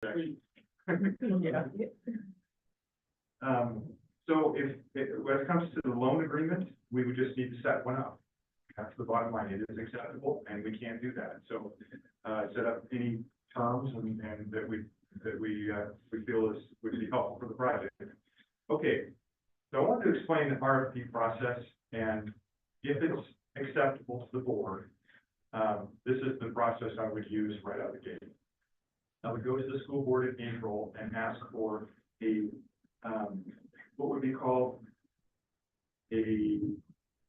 Yeah. So when it comes to the loan agreement, we would just need to set one up. That's the bottom line. It is acceptable and we can't do that. So, set up any terms and that we feel would be helpful for the project. Okay. So I want to explain the RFP process and if it's acceptable to the board, this is the process I would use right out of the gate. I would go to the school board in April and ask for a, what would be called a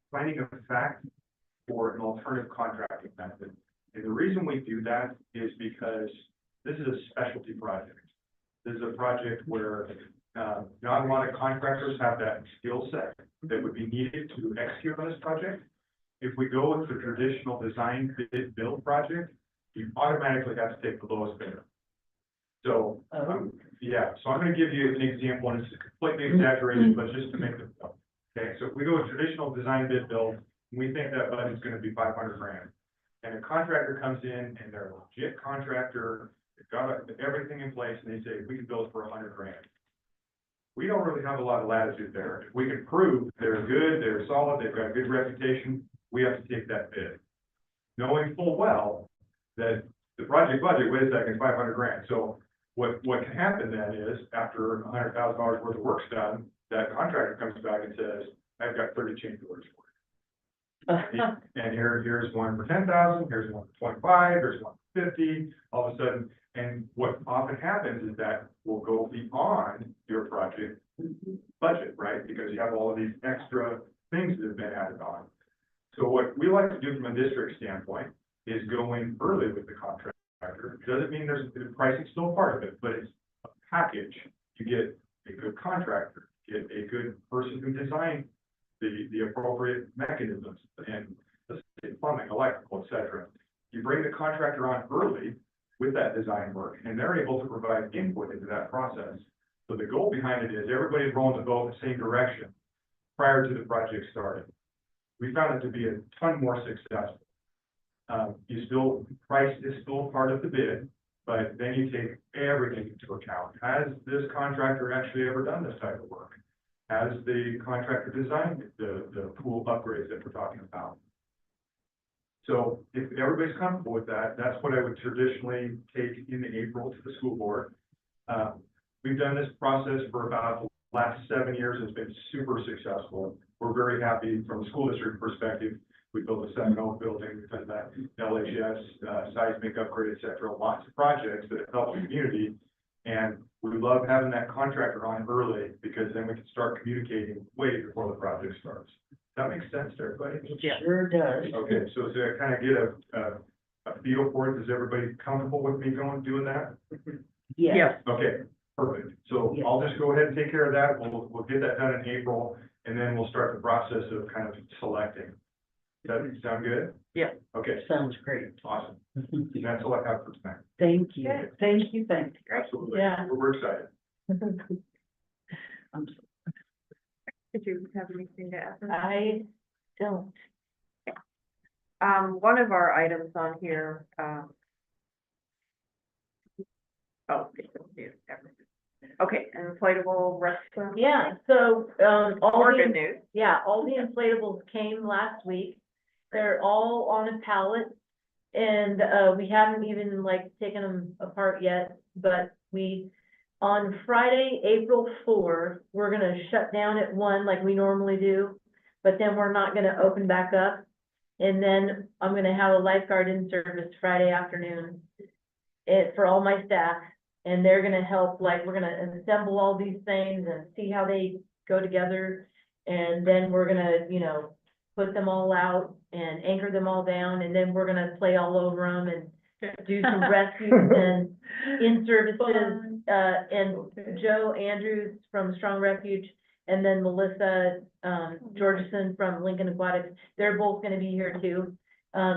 finding of fact for an alternative contracting method. And the reason we do that is because this is a specialty project. This is a project where not a lot of contractors have that skill set that would be needed to execute on this project. If we go with the traditional design bid build project, you automatically have to take the lowest bidder. So, yeah, so I'm going to give you an example, and it's completely exaggerated, but just to make it, okay, so if we go with traditional design bid build, we think that budget's going to be 500 grand. And a contractor comes in and they're a legit contractor, they've got everything in place, and they say, we can build for 100 grand. We don't really have a lot of latitude there. If we can prove they're good, they're solid, they've got a good reputation, we have to take that bid. Knowing full well that the project budget, wait a second, 500 grand. So what can happen then is after $100,000 worth of work's done, that contractor comes back and says, I've got 30 change orders for you. And here's one for 10,000, here's one for 25, here's one for 50, all of a sudden. And what often happens is that will go beyond your project budget, right? Because you have all of these extra things that have been added on. So what we like to do from a district standpoint is go in early with the contractor. Doesn't mean the pricing still part of it, but it's a package. You get a good contractor, get a good person who designed the appropriate mechanisms and let's say plumbing, electrical, etc. You bring the contractor on early with that design work, and they're able to provide input into that process. So the goal behind it is everybody's rolling the boat in the same direction prior to the project starting. We found it to be a ton more successful. Price is still part of the bid, but then you take everything into account. Has this contractor actually ever done this type of work? Has the contractor designed the pool upgrades that we're talking about? So if everybody's comfortable with that, that's what I would traditionally take in April to the school board. We've done this process for about the last 7 years. It's been super successful. We're very happy from a school district perspective. We built a Seminole building, we've done that LHS, seismic upgrade, et cetera, lots of projects that have helped the community. And we love having that contractor on early because then we can start communicating way before the project starts. That makes sense to everybody? Yeah. Sure does. Okay, so to kind of get a feel for it, is everybody comfortable with me doing that? Yes. Okay, perfect. So I'll just go ahead and take care of that. We'll get that done in April, and then we'll start the process of kind of selecting. Does that sound good? Yeah. Okay, Sounds great. awesome. That's all I have for tonight. Thank you. Thank you. Absolutely. Yeah. We're excited. I'm Did you have anything to add? I don't. One of our items on here, okay, inflatable restroom. Yeah, so, all More the, good news. yeah, all the inflatables came last week. They're all on a pallet. And, we haven't even like taken them apart yet, but on Friday, April 4th, we're gonna shut down at 1 like we normally do. But then we're not gonna open back up. And then I'm gonna have a lifeguard in service Friday afternoon. For all my staff. And they're gonna help, like, we're gonna assemble all these things and see how they go together. And then we're gonna, put them all out and anchor them all down, and then we're gonna play all over them and do some rescues and in-services. And Joe Andrews from Strong Refuge, and then Melissa, Georgeson from Lincoln Aquatics, they're both gonna be here too. Cause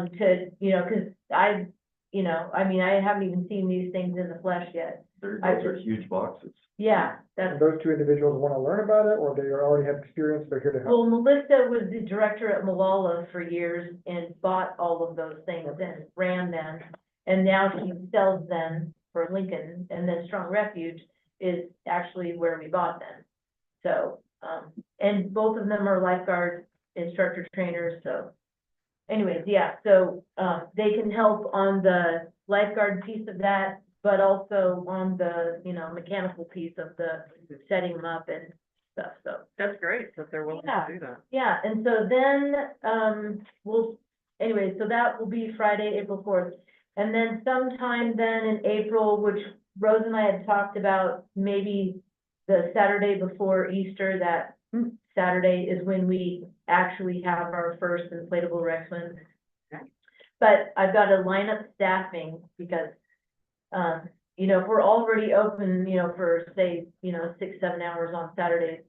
I haven't even seen these things in the flesh yet. Those are huge boxes. Yeah, that's, And those two individuals want to learn about it, or they already have experience, they're here to help? well, Melissa was the director at Malala for years and bought all of those things and ran them. And now she sells them for Lincoln, and then Strong Refuge is actually where we bought them. So, and both of them are lifeguard instructor trainers, so. Anyways, yeah, so, they can help on the lifeguard piece of that, but also on the, you know, mechanical piece of the setting them up and stuff, so. That's great that they're willing Yeah. to do that. Yeah, and so then, anyway, so that will be Friday, April 4th. And then sometime then in April, which Rose and I had talked about, maybe the Saturday before Easter, that Saturday is when we actually have our first inflatable rec swim. Okay. But I've got to line up staffing because, you know, if we're already open, you know, for say, you know, 6-7 hours on Saturdays,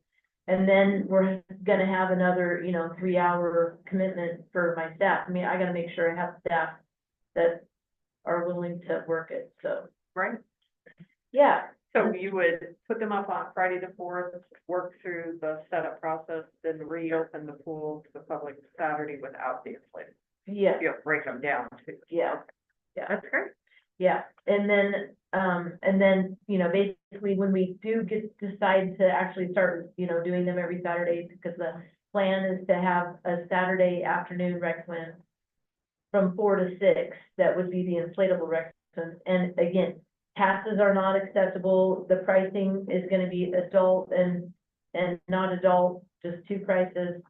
and then we're gonna have another, you know, 3-hour commitment for my staff. I mean, I gotta make sure I have staff that are willing to work it, so, Right. yeah. So you would put them up on Friday the 4th, work through the setup process, then reopen the pool to the public Saturday without the inflatable. Yeah, You'll break them down too. yeah, That's great. yeah, and then, you know, basically, when we do decide to actually start, you know, doing them every Saturday, because the plan is to have a Saturday afternoon rec swim from 4 to 6, that would be the inflatable rec swim, and again, passes are not accessible, the pricing is gonna be adult and not adult, just 2 prices.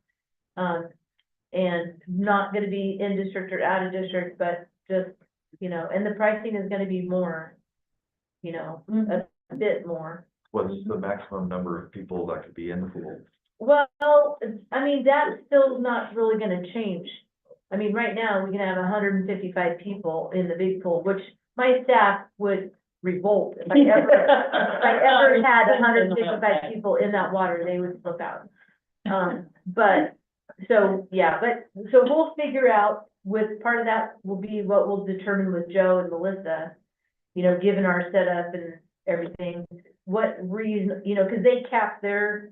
And not gonna be in district or out of district, but just, you know, and the pricing is gonna be more, you know, a bit more. What's the maximum number of people that could be in the pool? Well, I mean, that's still not really gonna change. I mean, right now, we can have 155 people in the big pool, which my staff would revolt if I ever had 155 people in that water, they would flip out. But, so, yeah, so we'll figure out, with, part of that will be what we'll determine with Joe and Melissa, you know, given our setup and everything, what reason, you know, because they cap their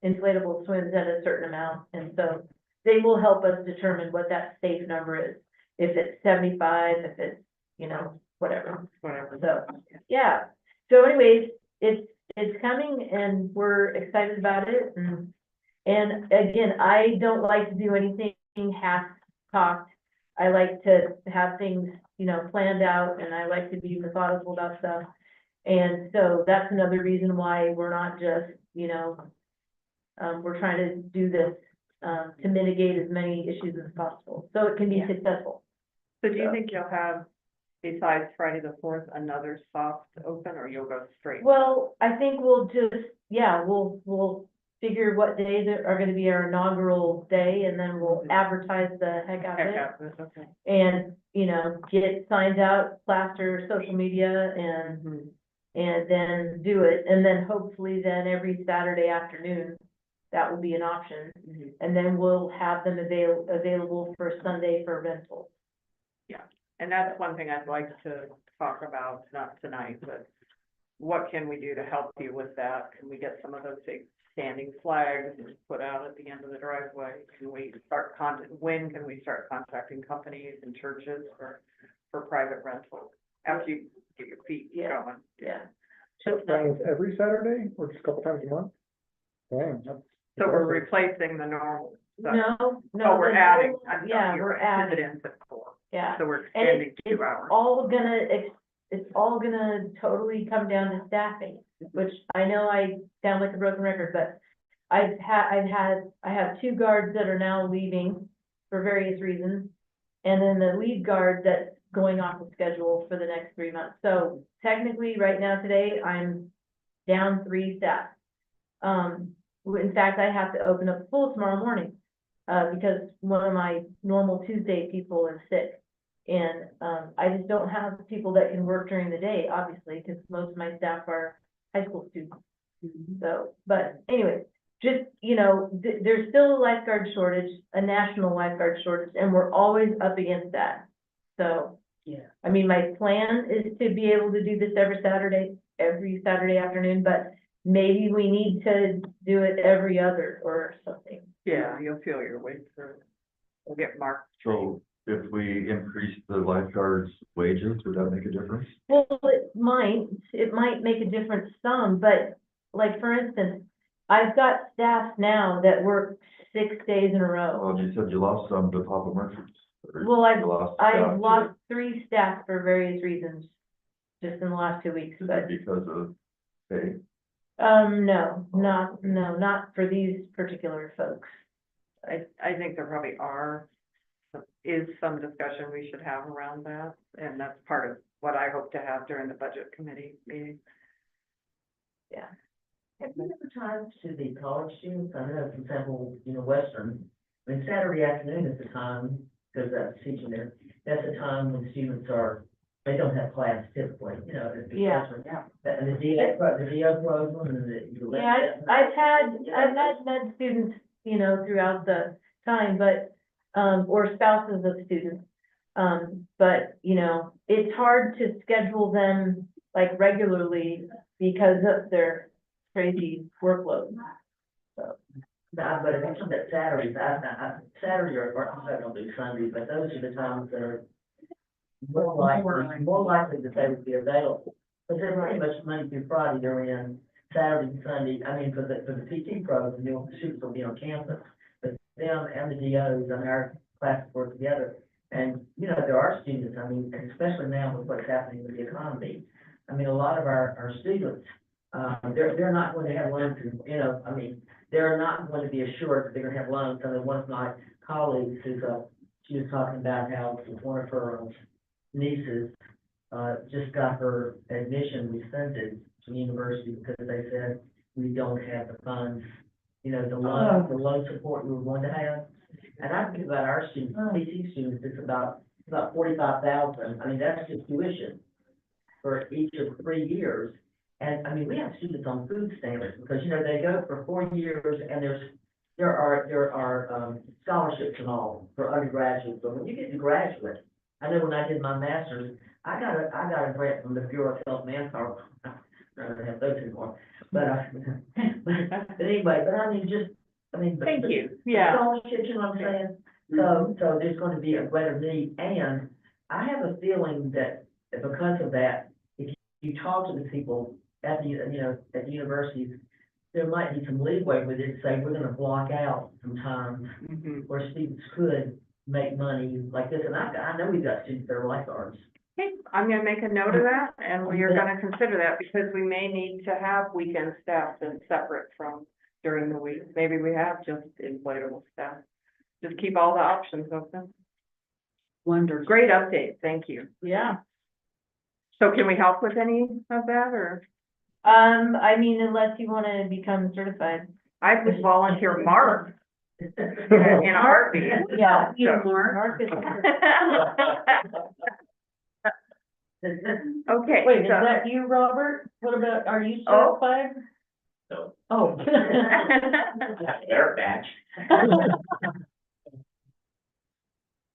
inflatable swims at a certain amount, and so they will help us determine what that safe number is, if it's 75, if it's, you know, whatever. Whatever. So, yeah, so anyways, it's coming and we're excited about it, and again, I don't like to do anything half-cocked. I like to have things, you know, planned out, and I like to be methodical about stuff. And so that's another reason why we're not just, you know, we're trying to do this, to mitigate as many issues as possible, so it can be Yeah. successful. So do you think you'll have, besides Friday the 4th, another soft open, or you'll go straight? Well, I think we'll just, yeah, we'll figure what days are gonna be our inaugural day, and then we'll advertise the heck out of Heck it. out of it, okay. And, you know, get signs out, plaster social media, and then do it, and then hopefully then every Saturday afternoon, that will be an option, and then we'll have them available for Sunday for rental. And that's one thing I'd like to talk about, not tonight, but what can we do to help you with that? Can we get some of those big standing flags and put out at the end of the driveway? Can we start when can we start contacting companies and churches for private rental? After you get your feet Yeah. going. Yeah. So it's every Saturday or just a couple times a month? Dang, that's. So we're replacing the normal stuff. No, Oh, we're the adding, normal- I'm yeah, sorry, you're we're right, adding, dividends at 4. yeah. So we're And extending it's 2 hours. all it's all gonna totally come down to staffing, which I know I sound like a broken record, but I have 2 guards that are now leaving for various reasons, and then the lead guard that's going off the schedule for the next 3 months. So technically, right now, today, I'm down 3 staff. In fact, I have to open up the pool tomorrow morning, because one of my normal Tuesday people is sick. And, I just don't have people that can work during the day, obviously, because most of my staff are high school students. So, but anyway, just, you know, there's still a lifeguard shortage, a national lifeguard shortage, and we're always up against that. So, Yeah. I mean, my plan is to be able to do this every Saturday afternoon, but maybe we need to do it every other or something. Yeah, you'll feel your way through. We'll get marked. So If we increase the lifeguards' wages, would that make a difference? Well, it might make a difference some, but like, for instance, I've got staff now that work 6 days in a row. Well, you said you lost some to Papa Murphy's. or Well, I've you lost I've staff to- lost 3 staff for various reasons, just in the last 2 weeks, Is but, it because of pay? no, not for these particular folks. I think there probably is some discussion we should have around that, and that's part of what I hope to have during the budget committee meeting. Have you ever talked to the college students? I know, for example, Western, I mean, Saturday afternoon is the time, because that's teaching there, that's the time when students they don't have class typically, it's Yeah. And the DO program and the. Yeah, I've had med students, throughout the time, but, or spouses of students. But, it's hard to schedule them like regularly because of their crazy workload. But if it's on that Saturdays, Saturday or I don't do Sunday, but those are the times that are more likely that they would be available. But they're pretty much Monday through Friday, they're in Saturday and Sunday, I mean, for the PT program, the students will be on campus. But them and the DOs and our classes work together. And, there are students, I mean, and especially now with what's happening with the economy. I mean, a lot of our students, they're not going to have loans, and, they're not going to be assured that they're gonna have loans. I mean, one of my colleagues she was talking about how one of her nieces, just got her admission rescinded to the university because they said, we don't have the funds, the loan support we were going to have. And I think about our students, PT students, it's about 45,000. I mean, that's just tuition for each of 3 years. And I mean, we have students on food stamps because, they go for 4 years and there are scholarships and all for undergraduates. But when you get to graduate, I know when I did my master's, I got a grant from the Bureau of Health Manpower. I don't have those anymore, but anyway, Thank you, yeah. Scholarships, you know what I'm saying? So there's going to be a greater need, and I have a feeling that because of that, if you talk to the people at the, at the universities, there might be some leeway with it, say, we're gonna block out some time where students could make money like this, and I know we've got students that are lifeguards. Okay, I'm gonna make a note of that, and we are gonna consider that, because we may need to have weekend staff that's separate from during the week. Maybe we have just inflatable staff. Just keep all the options open. Wonderful. Great update, thank you. Yeah. So can we help with any of that, or? I mean, unless you wanna become certified. I would volunteer Mark in a heartbeat. Yeah. So- Mark is. Okay. Wait, is so- that you, Robert? What about, are you Oh. certified? No. Oh. Their batch.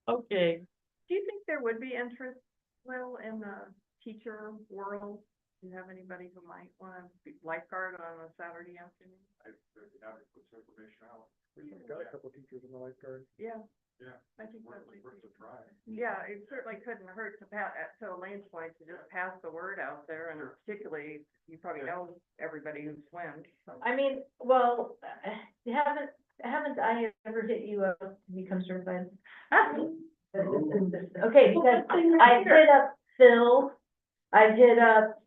Okay. Do you think there would be interest, Will, in the teacher world? Do you have anybody who might want to be lifeguard on a Saturday afternoon? I have to put some information out. We've got a couple of teachers in the lifeguard. Yeah, Yeah. I think that might Worth be. a try. Yeah, it certainly couldn't hurt to to Elaine's point, to just pass the word out there, and particularly, you probably know everybody who swims. So. I mean, well, haven't I ever hit you up to become certified? Okay, because I hit up Phil, I've hit up,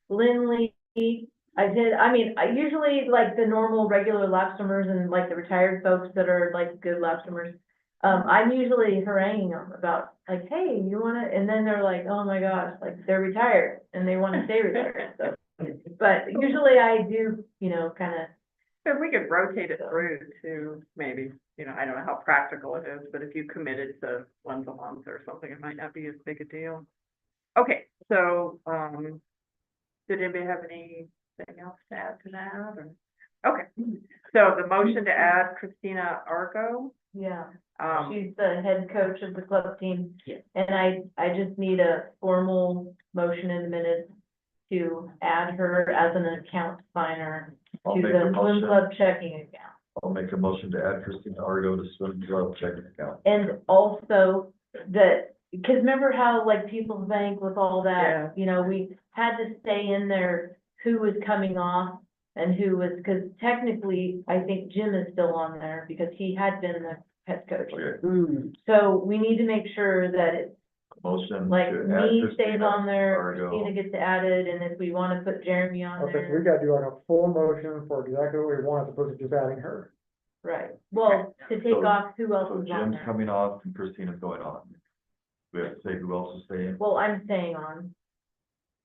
Lindley, I usually like the normal, regular lap swimmers and like the retired folks that are like good lap swimmers. I'm usually haranguing them about like, hey, you wanna, and then they're like, oh my gosh, like they're retired and they wanna stay retired, so. But usually I do, kinda, If we could rotate it through to maybe, I don't know how practical it is, but if you committed to once a month or something, it might not be as big a deal. Okay, so, did anybody have anything else to add to that, or? Okay, so the motion to add Christina Arco, yeah. um, She's the head coach of the club team. And I just need a formal motion in a minute to add her as an account signer I'll to make the the swim motion. club checking account. I'll make a motion to add Christina Argo to swim club checking account. And also that, because remember how like People's Bank with all Yeah. that, you know, we had to stay in there who was coming off and who was, because technically, I think Jim is still on there because he had been the head coach. Okay, So we need to make sure that it's motion like to add me stays Christina on there, Argo. Christina gets added, and if we want to put Jeremy on Okay, so we there. gotta do like a full motion for exactly what we want, as opposed to just adding her. Right, well, to take So- off who else So is on Jim's there. coming off and Christina's going on. We have to say who else is staying. Well, I'm staying on.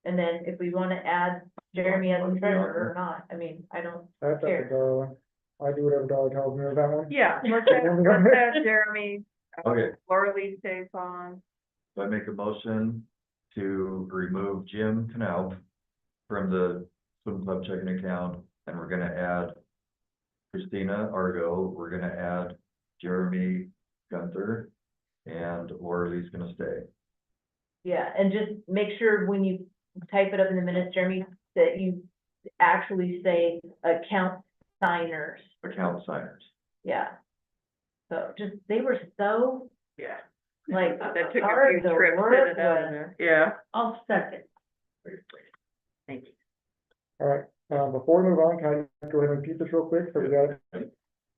And then if we want to add Jeremy as the treasurer or not, I mean, I don't, That's up to Here. Darla. I do whatever Darla tells me with that one. Yeah, let's add Jeremy, Okay. Laura Lee stays on. So I make a motion to remove Jim Knapp from the swim club checking account, and we're gonna add Christina Argo, we're gonna add Jeremy Gunther, and Laura Lee's gonna stay. yeah, and just make sure when you type it up in the minutes, Jeremy, that you actually say account signers, Account signers. yeah. So just, they were so, Yeah. like, That took a hard few to trips work in and out of with. there. Yeah. I'll second. Thank you. All right, before we move on, can I go ahead and repeat this real quick? So we got,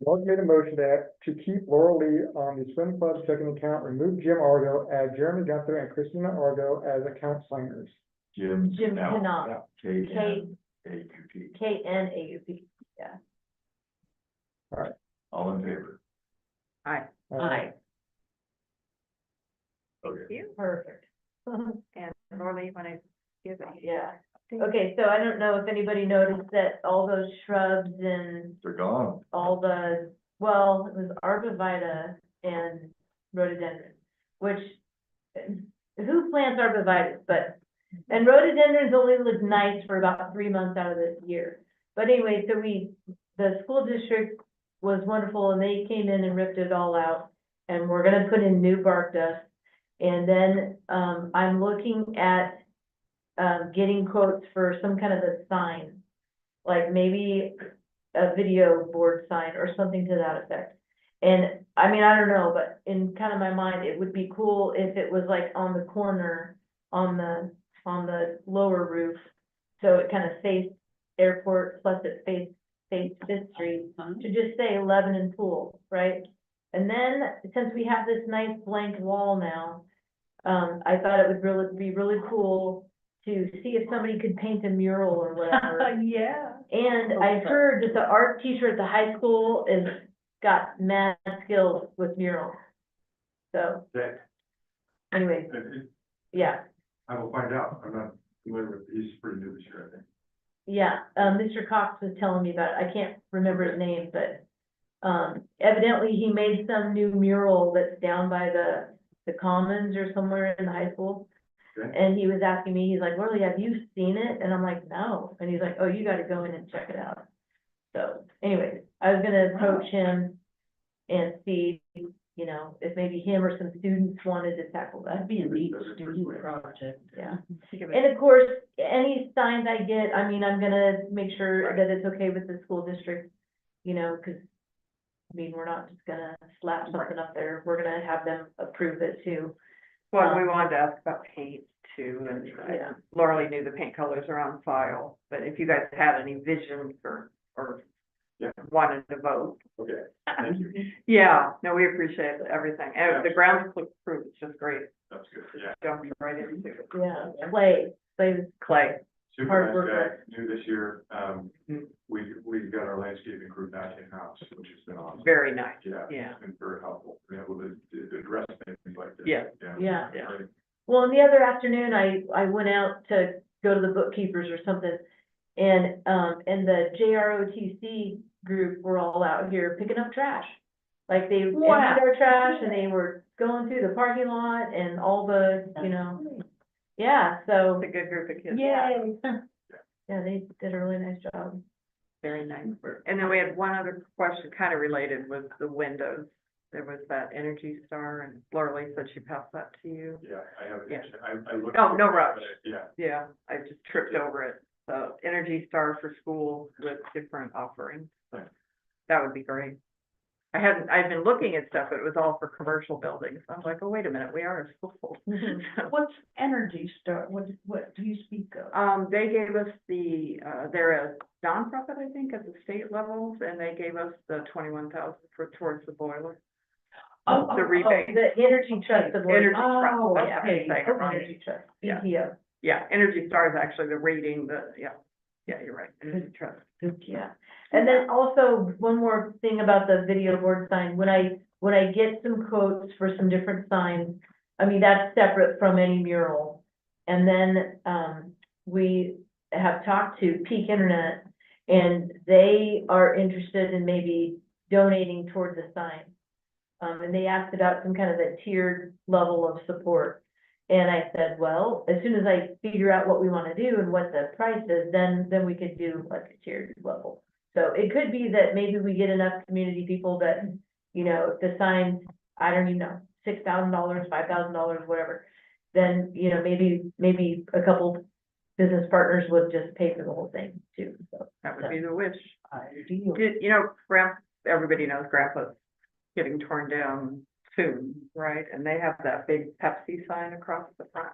Mark made a motion to keep Laura Lee on the swim club checking account, remove Jim Argo, add Jeremy Gunther and Christina Argo as account signers. Jim Jim Knapp, Knopf, K-N-A-U-P. K-N-A-U-P, yeah. All in favor? Hi. Hi. Okay. Perfect. And Laura Lee, when I give it. Yeah, okay, so I don't know if anybody noticed that all those shrubs and They're gone. all the, well, it was arborvitae and rhododendron, which, who plants arborvitae, but, and rhododendrons only look nice for about 3 months out of the year. But anyway, so the school district was wonderful, and they came in and ripped it all out, and we're gonna put in new bark dust. And then, I'm looking at, getting quotes for some kind of a sign, like maybe a video board sign or something to that effect. And, I mean, I don't know, but in kind of my mind, it would be cool if it was like on the corner, on the lower roof, so it kind of faced airport, plus it faced Fifth Street, to just say Lebanon Pool, right? And then, since we have this nice blank wall now, I thought it would be really cool to see if somebody could paint a mural or whatever. Yeah. And I heard that the art teacher at the high school got mad skills with murals. So, Okay, anyway, yeah, I will find out. I'm not familiar with, he's pretty new this year, I think. yeah, Mr. Cox was telling me about it, I can't remember his name, but, evidently he made some new mural that's down by the commons or somewhere in the high school. Okay. And he was asking me, he's like, Lily, have you seen it? And I'm like, no. And he's like, oh, you gotta go in and check it out. So, anyway, I was gonna approach him and see, you know, if maybe him or some students wanted to tackle that. That'd be a neat student project. Yeah. And of course, any signs I get, I mean, I'm gonna make sure that it's okay with the school district, you know, cause I mean, we're not just gonna slap something up there, we're gonna have them approve it too. Well, we wanted to ask about paint too, and Yeah. Laura Lee knew the paint colors are on file, but if you guys had any vision or Yeah. wanted to vote. Okay, thank you. Yeah, no, we appreciate everything. And the grounds look approved, it's just great. That's good, yeah. Jumping right into it. Yeah, Clay was Clay. Super Hard nice worker. guy, new this year. We've got our landscaping group back in-house, which has been awesome. Very nice. Yeah, Yeah. it's been very helpful, you know, with the dress and things like this. Yeah. Yeah. Yeah. Great. Well, and the other afternoon, I went out to go to the bookkeepers or something, and the JROTC group were all out here picking up trash. Like they emptied Wow. our trash and they were going through the parking lot and all the, you know, yeah, so, It's a good group of kids. Yay. yeah, they did a really nice job. Very nice work. And then we had one other question, kind of related, was the windows. There was that Energy Star, and Laura Lee said she passed that to you. Yeah, I have, Yeah. I looked. Oh, no rush. Yeah, Yeah, I just tripped over it. So Energy Star for school with different offerings. that would be great. I've been looking at stuff, but it was all for commercial buildings. I was like, oh, wait a minute, we are a school. So, What's Energy Star, what do you speak of? they gave us they're a nonprofit, I think, at the state levels, and they gave us the 21,000 towards the boiler. The rebate. The Energy Trust of. Energy Trust, Oh, that's yeah. what I'm saying it wrong. Energy Trust, Yeah. ETO. Yeah, Energy Star is actually the rating, yeah, you're right, Energy Trust. Yeah, and then also, one more thing about the video board sign, when I get some quotes for some different signs, I mean, that's separate from any mural. And then, we have talked to Peak Internet, and they are interested in maybe donating towards a sign. And they asked about some kind of a tiered level of support. And I said, well, as soon as I figure out what we wanna do and what the price is, then we could do like a tiered level. So it could be that maybe we get enough community people that, you know, the signs, I don't even know, $6,000, $5,000, whatever. Then, you know, maybe a couple business partners would just pay for the whole thing too, so. That would be the wish. Ideal. You know, everybody knows Grandpa's getting torn down soon, right? And they have that big Pepsi sign across the front.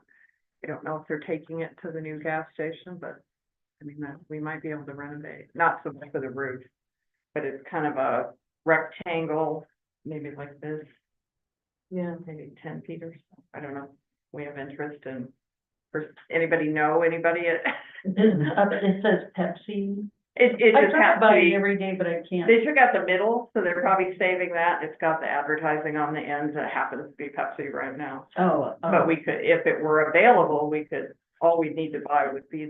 I don't know if they're taking it to the new gas station, but I mean, we might be able to renovate, not so much for the roof, but it's kind of a rectangle, maybe like this, Yeah. maybe 10 feet or so. I don't know. We have interest in, anybody know anybody at? It says Pepsi. It I just talk has to about it be. every day, but I can't. They took out the middle, so they're probably saving that. It's got the advertising on the end. It happens to be Pepsi right now. But we could, if it were available, all we'd need to buy would be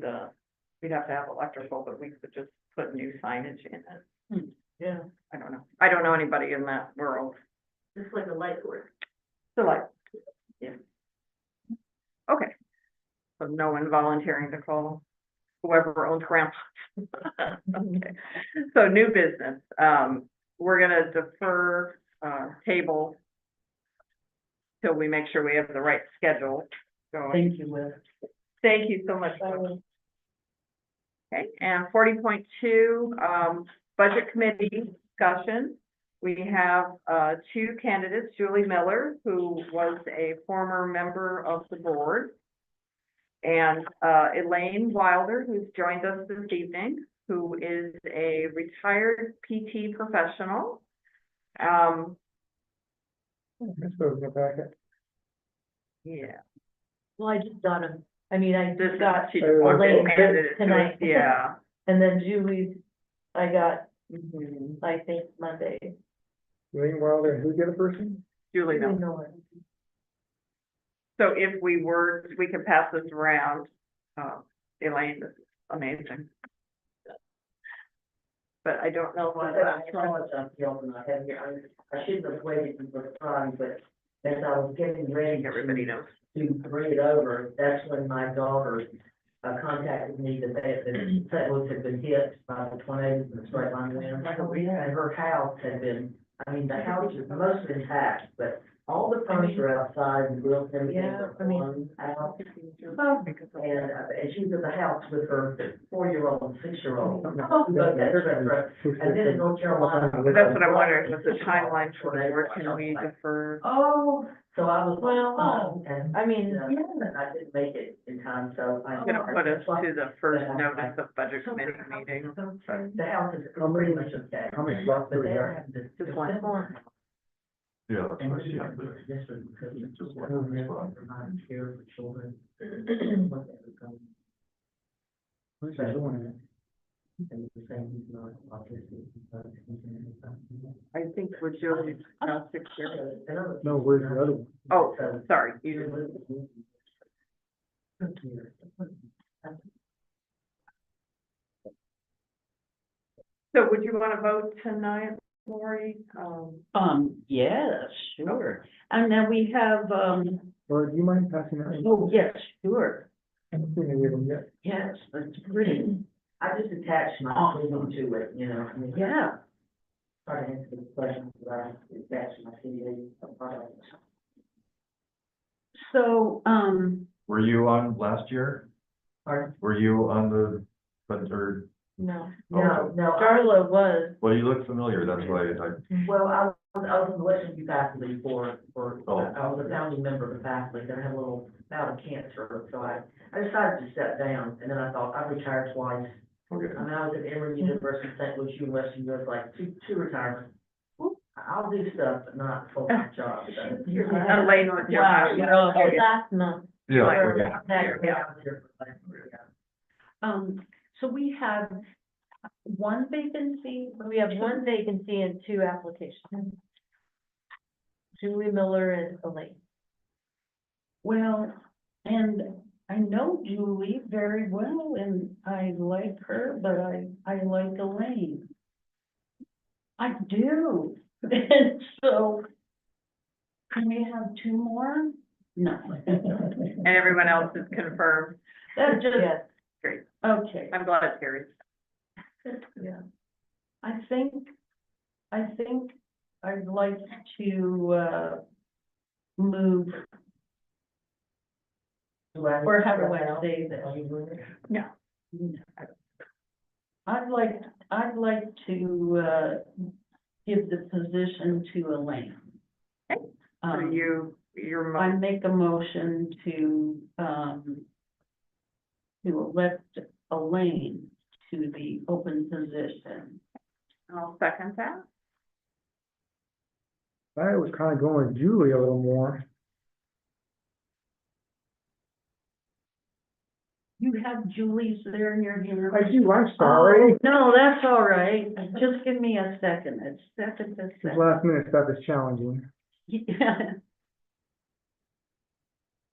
we'd have to have electrical, but we could just put new signage in it. Yeah, I don't know. I don't know anybody in that world. just like a light board. So yeah. Okay. So no one volunteering to call whoever owns Grandpa. Okay. So new business, we're gonna defer, table till we make sure we have the right schedule going. Thank you, Liz. Thank you so much. Okay, and 40.2, budget committee discussion. We have, two candidates, Julie Miller, who was a former member of the board, and, Elaine Wilder, who's joined us this evening, who is a retired PT professional. This goes in the packet. Yeah. Well, I just got them. I mean, I This just got, she Oh, wanted Elaine candidates to us, tonight. yeah. and then Julie's, I got, Mhm. I think, Monday. Wayne Wilder, and who's the other person? Julie Miller. Miller. So if we could pass this around, Elaine, this is amazing. But I don't know what, I shouldn't have waited until the time, but as I was getting ready everybody knows. to read it over, that's when my daughter contacted me that St. Louis had been hit by the tornadoes and the straight line wind. And her house had been, I mean, the house is mostly intact, but all the furniture outside and grills and everything Yeah, were I mean- blown out. And she was at the house with her 4-year-old and 6-year-old. And then in North Carolina. That's what I'm wondering, with the timeline for the work, can we defer? Oh, so I was, Well, and, I mean, yeah, and I didn't make it in time, so I. I'm gonna put us to the first notice of budget committee meeting. The house is pretty much okay. How many slots do But we they have? have this. Just one. Yeah. And this is this was because it's just one of the providing care for children. What they were going. Who's the other one? And the same, he's not autistic, he's I think we're Julie's, 6 years. No, where's the other one? Oh, sorry, you, so would you wanna vote tonight, Lori? Yes, sure. And then we have, Or do you mind passing that? oh, yes, sure. I haven't seen any of them yet. Yes, that's pretty. I just attached my CD to it, you know, I mean. Yeah. Try to answer the questions that I attached my CD. So, Were you on last year? Pardon? Were you on the, but, or No, No, Darla was, Well, you look familiar, that's why well, I was in the Western View faculty Oh. I was a founding member of the faculty, then I had a little bout of cancer, so I decided to step down, and then I thought, I've retired twice. okay. I mean, I was at Emory University, St. Louis, U, Western Europe, like two retirements. I'll do stuff, but not full-time jobs. Elaine with your. Wow, you're all- last month. Yeah, Or okay. that- So we have one vacancy, We have one vacancy and two applications. Julie Miller and Elaine. well, and I know Julie very well, and I like her, but I like Elaine. I do, and so, can we have two more? No. And everyone else is confirmed. That just, Yes, Great. okay, I'm glad it's Carrie. yeah. I think I'd like to, move, or how do I say this? Yeah. I'd like to, give the position to Elaine. Okay. So you're, I make a motion to elect Elaine to the open position. I'll second that. I was kind of going with Julie a little more. You have Julie's there in your hand? I do, I'm sorry. Oh, no, that's all right. Just give me a second. It's second. This last minute stuff is challenging. Yeah.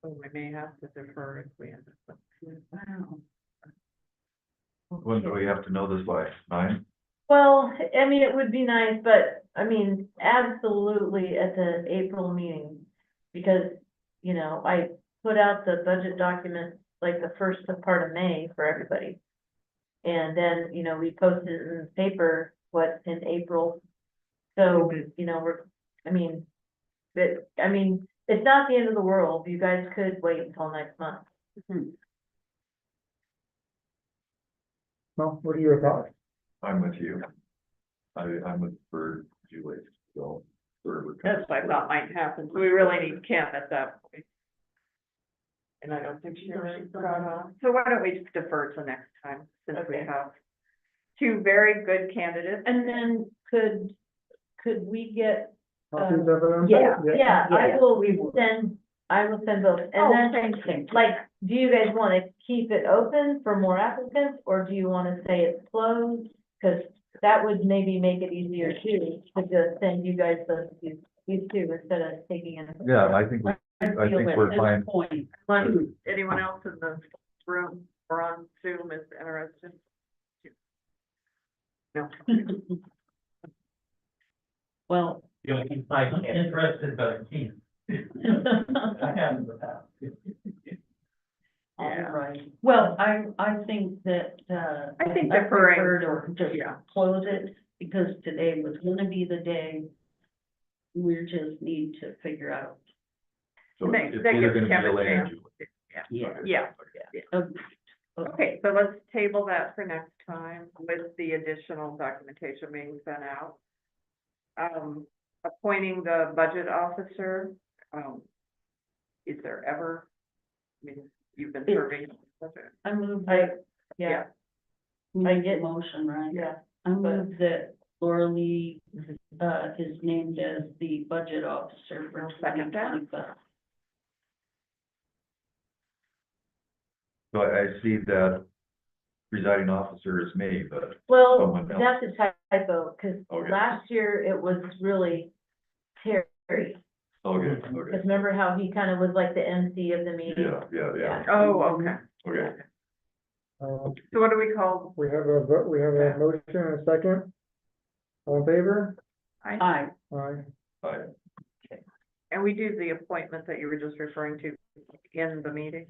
Oh, we may have to defer if we end up. Wow. When do we have to know this by? 9? well, I mean, it would be nice, but, I mean, absolutely at the April meeting. Because, you know, I put out the budget document like the first part of May for everybody. And then, you know, we posted it in the paper, in April. So, you know, it's not the end of the world. You guys could wait until next month. Well, what are your thoughts? I'm with you. I'm with for Julie, so. That's what I thought might happen. So we really need Kim at that point. And I don't think she really got on. So why don't we just defer to next time, since we Okay. have two very good candidates. And then could we get, Copies of them? Yeah, I Yeah, will we will. send both. And then, same. like, do you guys want to keep it open for more applicants, or do you want to say it's closed? Because that would maybe make it easier too, to just send you guys these two instead of taking in. Yeah, I think we're fine. Point. Anyone else in the room or on Zoom is interested? No. Well. You know, he's like interested, but I can't. I have in the past. All Yeah. right. Well, I think that, I think I deferring, prefer to just yeah. close it, because today was gonna be the day. We just need to figure out. So Thanks, it's that either gives gonna Kim be a Elaine or chance. Julie. Yeah. Yeah. Okay, so let's table that for next time with the additional documentation being sent out. Appointing the budget officer, is there ever, I mean, you've been serving. I move I, that, yeah, we I need get- a motion, right? yeah. I move that Laura Lee, is named as the budget officer for I'll second that. 2025. So I see that presiding officer is me, but Well, Someone else. that's a typo, because Okay. last year it was really Terry. okay, Because okay. remember how he kind of was like the MC of the meeting? Yeah. Oh, okay. Okay. So what do we call? We have a motion and a second. All in favor? Aye. Aye. Aye. And we do the appointment that you were just referring to in the meeting?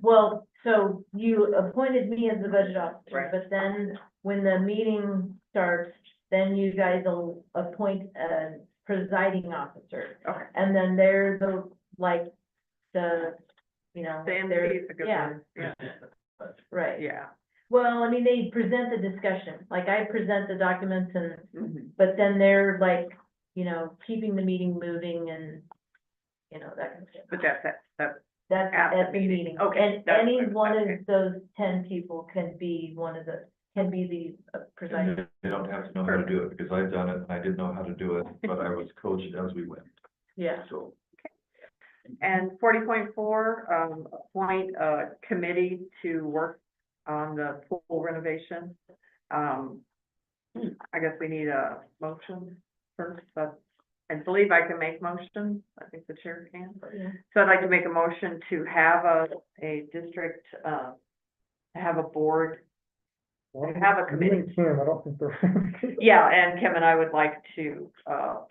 Well, so you appointed me as the budget officer, Right. but then when the meeting starts, then you guys will appoint a presiding officer. Okay. And then they're you know, The MC they're, is a good yeah, one, yeah, right. yeah. Well, I mean, they present the discussion, like I present the documents and, Mhm. but then they're like, you know, keeping the meeting moving and, you know, that kind of stuff. But that's, That's at the at the meeting. meeting. Okay, And that's any what- one okay. of those 10 people can be the presiding. They don't have to know how to do it, because I've done it, I didn't know how to do it, but I was coached as we went, Yeah. so. And 40.4, appoint a committee to work on the pool renovation. I guess we need a motion first, but I believe I can make motions. I think the chair can. Yeah. So I'd like to make a motion to have a district, have a board. Have a committee. You and Kim, I don't think they're. Yeah, and Kim and I would like to,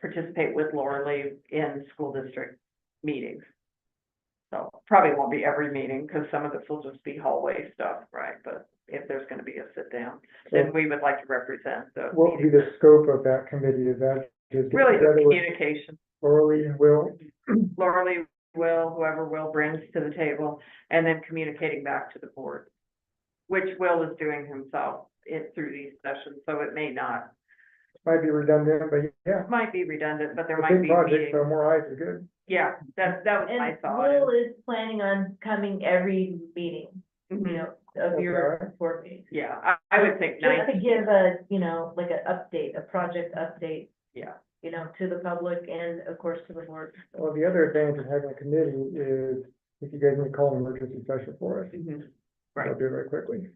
participate with Laura Lee in school district meetings. So probably won't be every meeting, because some of this will just be hallway stuff, right? But if there's gonna be a sit down, then we would like to represent the What would be meeting. the scope of that committee? Is that just get Really, the together with communication. Lori and Will? Laura Lee will, whoever Will brings to the table, and then communicating back to the board, which Will is doing himself through these sessions, so it may not, Might be redundant, but yeah. might be redundant, but there It's a might big be project, meetings. so more eyes are good. Yeah, that was my And thought. Will is planning on coming every meeting, you Mhm. know, of your Okay. board meetings. Yeah, I would think Just to 90, give a, you know, like an update, a project update, yeah. you know, to the public and of course to the board. Well, the other advantage of having a committee is if you guys need to call an emergency session for us, Mhm. they'll Right. do it very quickly.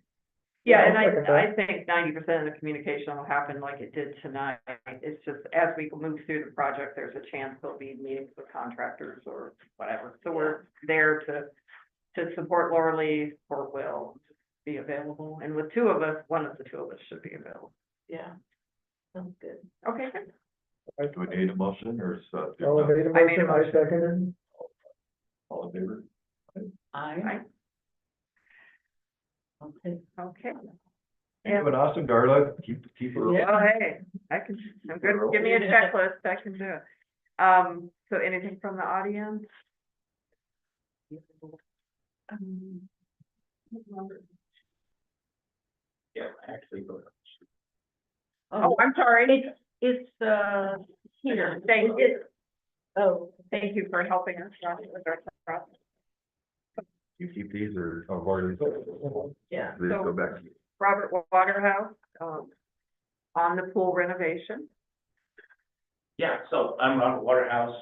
Yeah, and I'll second that. I think 90% of the communication will happen like it did tonight. It's just as we move through the project, there's a chance there'll be meetings with contractors or whatever. So we're there to support Laura Lee or Will be available. And with two of us, one of the two of us should be available. Yeah. Sounds good. Okay, good. Do we need a motion, or is that? good All enough? made a I made a motion, I motion. seconded. All in favor? I, Okay. Okay. You're doing awesome, Darla, keep her. Oh, hey, I'm good. Give me a checklist. I can do it. So anything from the audience? Yeah, actually, but. Oh, I'm sorry. It's, here. Thank you. Oh, Thank you for helping us with our process. You keep these, or, or yeah. they just go back to you? Robert Waterhouse, on the pool renovation. Yeah, so I'm Robert Waterhouse,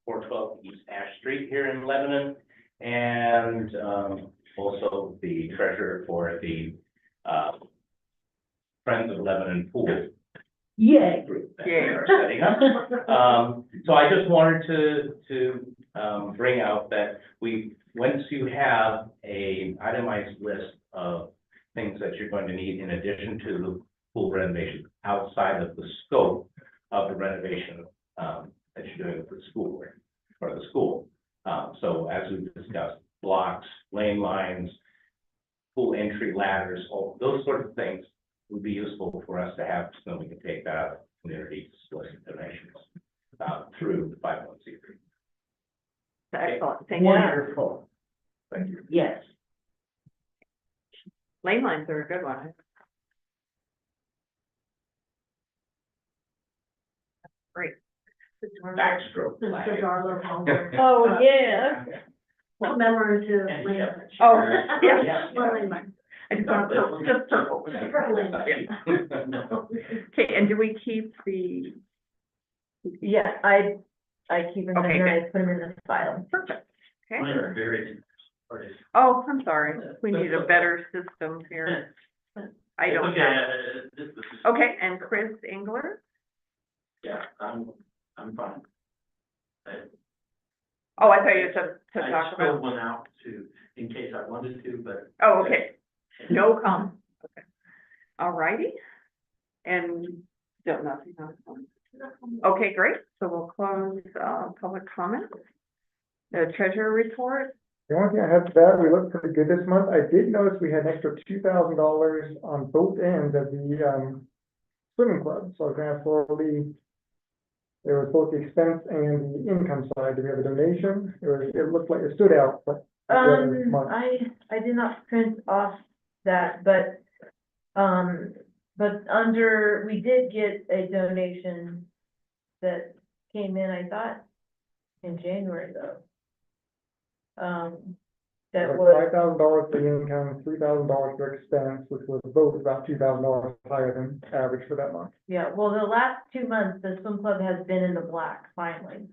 412 East Ash Street here in Lebanon, and also the treasurer for the Friends of Lebanon Pool yay. group that Yay. we are setting up. So I just wanted to bring out that once you have a itemized list of things that you're going to need in addition to the pool renovation outside of the scope of the renovation that you're doing with the school or the school. So as we discussed, blocks, lane lines, pool entry ladders, all those sorts of things would be useful for us to have, so we can take that out of community solicit donations through the 501c3. Excellent, thank you. Wonderful, Thank you. yes. Lane lines are a good one. Great. Backstroke. Oh, yeah. Remember to. Oh, yeah. Yeah. I just want purple, just purple. Okay, and do we keep the? Yeah, I keep them in Okay, there, I put them in the file. Perfect. Okay. Mine are very. Oh, I'm sorry. We need a better system here. I don't have. Okay, and Chris Engler? Yeah, I'm fine. Oh, I thought you said to I talk filled about. one out in case I wanted to, but. Oh, okay. No comment. Okay. All righty. And don't nothing else. Okay, great. So we'll close, public comment. The treasurer report. The only thing I have to that, we looked pretty good this month. I did notice we had an extra $2,000 on both ends of the, swimming club. So I was gonna ask Laura Lee, there was both the expense and the income side. Do we have a donation? It looked like it stood out, but. I did not print off that, but But we did get a donation that came in, I thought, in January though. That was, $5,000 for the income, $3,000 for expense, which was both about $2,000 higher than average for that month. yeah, well, the last 2 months, the swim club has been in the black finally,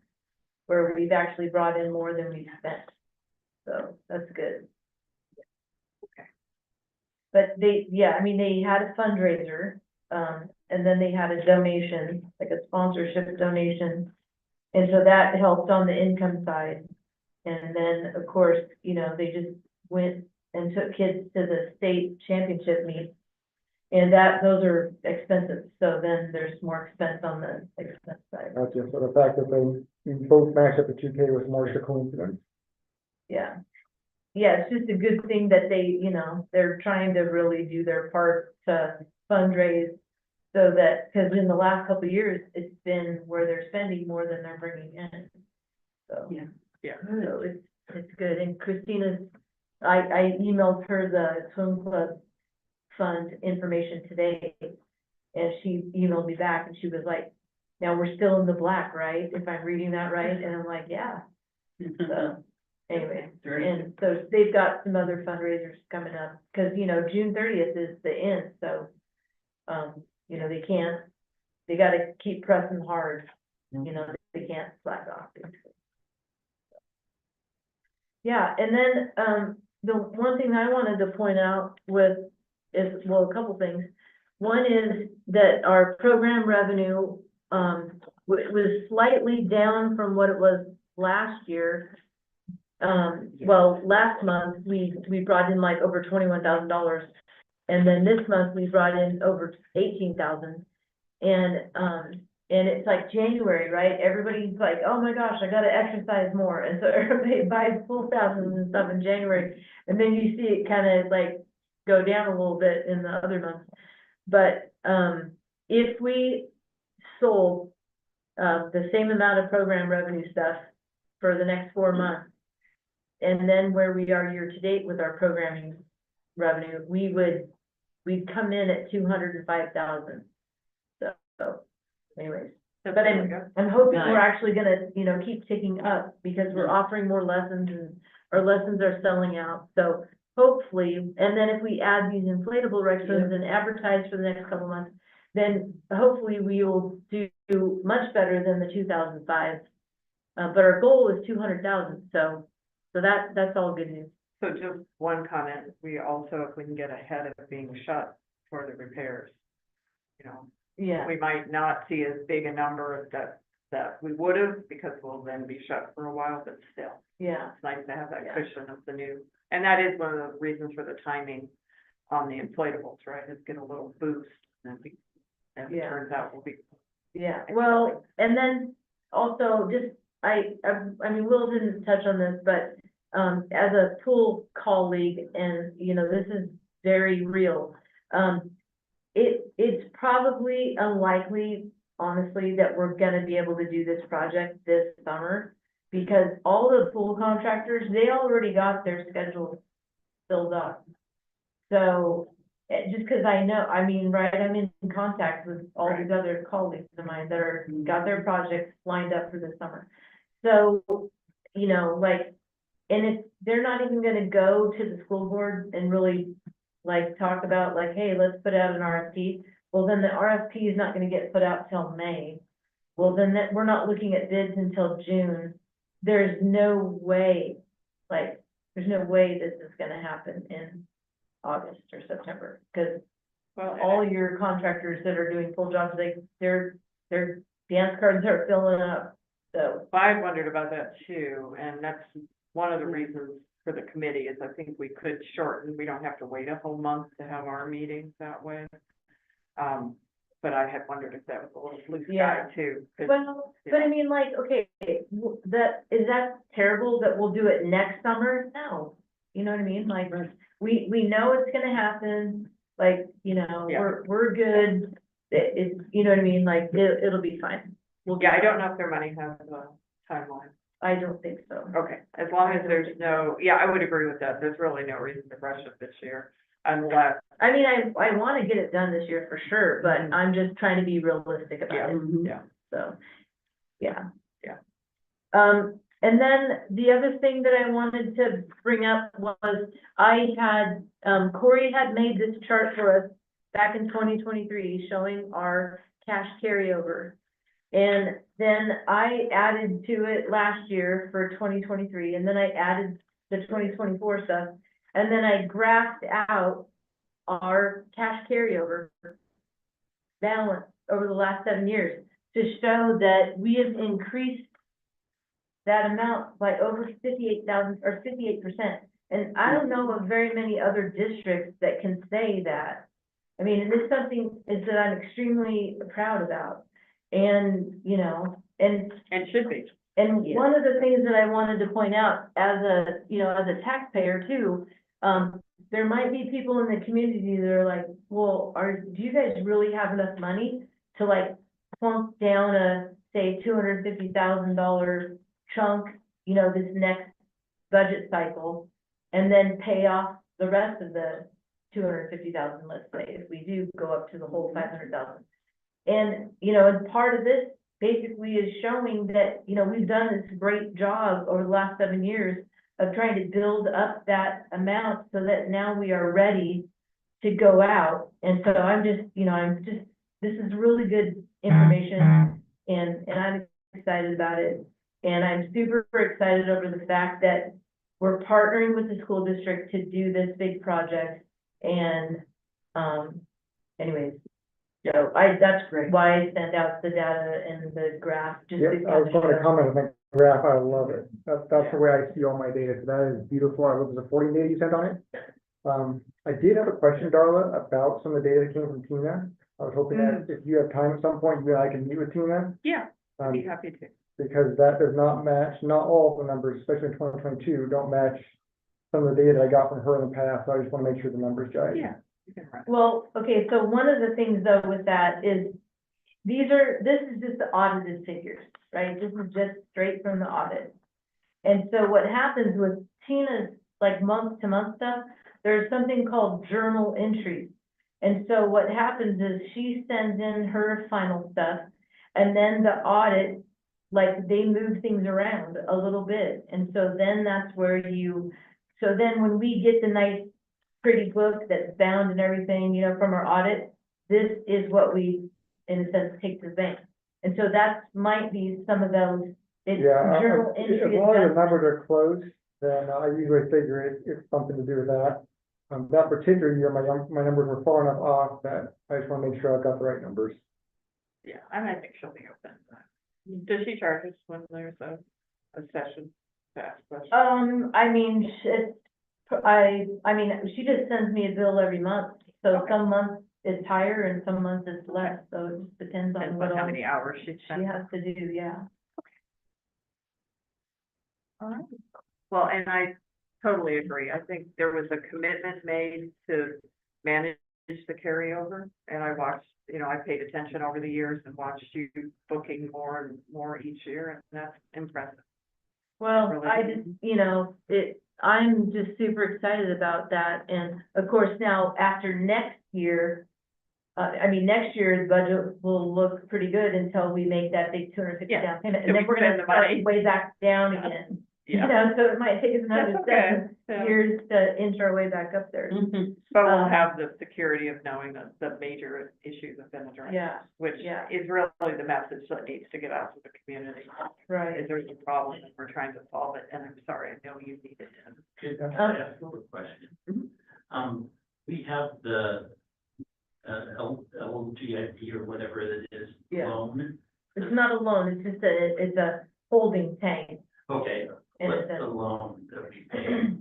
where we've actually brought in more than we've spent. So that's good. Okay. But they had a fundraiser, and then they had a donation, like a sponsorship donation. And so that helped on the income side. And then, of course, they just went and took kids to the state championship meet. And those are expensive, so then there's more expense on the expense side. Gotcha. So the fact that they both matched up to 2K was more just a coincidence. Yeah. Yeah, it's just a good thing that they're trying to really do their part to fundraise. So that, because in the last couple of years, it's been where they're spending more than they're bringing in. So. Yeah. Yeah. So it's good, and Christina's, I emailed her the swim club fund information today, and she emailed me back, and she was like, now we're still in the black, right, if I'm reading that right, and I'm like, yeah, so, anyway, and so they've got some other fundraisers coming up, because, June 30th is the end, so, they gotta keep pressing hard, they can't slack off, basically. Yeah, and then, the one thing I wanted to point out is, well, a couple things. One is that our program revenue, was slightly down from what it was last year. Last month, we brought in like over $21,000. And then this month, we brought in over 18,000. And it's like January, right? Everybody's like, oh my gosh, I gotta exercise more. And so everybody buys full thousands and stuff in January. And then you see it kind of like go down a little bit in the other months. But, if we sold, the same amount of program revenue stuff for the next 4 months, and then where we are year to date with our programming revenue, we'd come in at 205,000. So anyways, but I'm hoping we're actually gonna, keep ticking up because we're offering more lessons and our lessons are selling out. So hopefully, and then if we add these inflatable rexons and advertise for the next couple months, then hopefully we will do much better than the 2005. But our goal is 200,000. So that's all good news. So just one comment, we also, if we can get ahead of being shut for the repairs, Yeah. we might not see as big a number that we would have, because we'll then be shut for a while, but still, Yeah. it's nice to have that Yeah. cushion of the new. And that is one of the reasons for the timing on the inflatables, right, is get a little boost, and as it Yeah. turns out, we'll be. Yeah, well, and then also just, I mean, Will didn't touch on this, but, as a pool colleague, and, this is very real. It's probably unlikely, honestly, that we're gonna be able to do this project this summer, because all the pool contractors, they already got their schedule filled up. So, just because I know, I mean, right, I'm in contact with all these other colleagues of mine that got their projects lined up for this summer. So, and they're not even gonna go to the school board and really talk about hey, let's put out an RFP. Well, then the RFP is not gonna get put out till May. Well, then we're not looking at bids until June. There's no way, there's no way this is gonna happen in August or September, because all your contractors that are doing full jobs, their dance cards are filling up, so. I wondered about that too, and that's one of the reasons for the committee is I think we could shorten, we don't have to wait a whole month to have our meetings that way. But I had wondered if that was a little blue sky Yeah. too. 'Cause, Well, but I mean, okay, is that terrible that we'll do it next summer? No, you know what I mean? We know it's gonna happen, we're good. It's, you know what I mean? It'll be fine. Yeah, I don't know if their money has a timeline. I don't think so. Okay, as long as there's no, yeah, I would agree with that. There's really no reason to rush it this year. unless, I mean, I wanna get it done this year for sure, but I'm just trying to be realistic about it, yeah, so, yeah. Yeah. And then the other thing that I wanted to bring up was, I had, Corey had made this chart for us back in 2023, showing our cash carryover. And then I added to it last year for 2023, and then I added the 2024 stuff. And then I graphed out our cash carryover balance over the last 7 years to show that we have increased that amount by over 58,000 or 58%. And I don't know of very many other districts that can say that. I mean, and it's something is that I'm extremely proud about. And, you know, and should be. and Yeah. one of the things that I wanted to point out as a, you know, as a taxpayer too, there might be people in the community that are like, well, do you guys really have enough money to like plunk down a, say, $250,000 chunk, you know, this next budget cycle, and then pay off the rest of the 250,000, let's say, if we do go up to the whole 500,000. And, you know, and part of this basically is showing that, you know, we've done this great job over the last 7 years of trying to build up that amount so that now we are ready to go out. And so I'm just, you know, this is really good information, and I'm excited about it. And I'm super excited over the fact that we're partnering with the school district to do this big project. And, anyways, so that's great, why I sent out the data and the graph, just Yeah, to I was kind of going to show. comment on that graph, I love it. That's the way I see all my data, so that is beautiful. I love the reporting data you sent on it. I did have a question, Darla, about some of the data that came from Tina. I was hoping that if you have time at some point, you and I can meet with Tina. Yeah, I'd be Um, happy to. because that does not match, not all of the numbers, especially in 2022, don't match some of the data I got from her in the past, so I just want to make sure the numbers jive. Yeah. You can run it. Well, okay, so one of the things though with that is, this is just the audited figures, right? This is just straight from the audit. And so what happens with Tina's like month to month stuff, there's something called journal entries. And so what happens is she sends in her final stuff, and then the audit, like, they move things around a little bit. And so then that's where so then when we get the nice pretty book that's bound and everything, you know, from our audit, this is what we, in a sense, take to the bank. And so that might be some of those, it's Yeah, journal as entry. long as the numbers are close, then I usually figure it's something to do with that. That particular year, my numbers were far enough off that I just want to make sure I've got the right numbers. Yeah, and I think she'll be open to that. Does she charge us when there's a session to ask questions? I mean, I mean, she just sends me a bill every month, so Okay. some months it's higher and some months it's less, so it just depends on Depends what on how all many hours she she spends. has to do, yeah. All right. Well, and I totally agree. I think there was a commitment made to manage the carryover, and I watched, you know, I paid attention over the years and watched you booking more and more each year, and that's impressive. Well, Really? I just, you know, I'm just super excited about that, and of course now, after next year, next year's budget will look pretty good until we make that big 250 Yeah, down payment, till and then we we're gonna spend the start money. way back down again. You know, so it might take us another That's okay. 7 years to inch our way back up there. But we'll Um, have the security of knowing that the major issues have been addressed. Yeah, Which yeah. is really the message that needs to get out to the community. right. Is there's a problem and we're trying to solve it, and I'm sorry, I know you need it. Could Okay. I ask a question? We have the, LGIP or whatever it is, Yeah. loan. It's not a loan, it's just it's a holding tank. Okay, In a what's the sense. loan that we pay,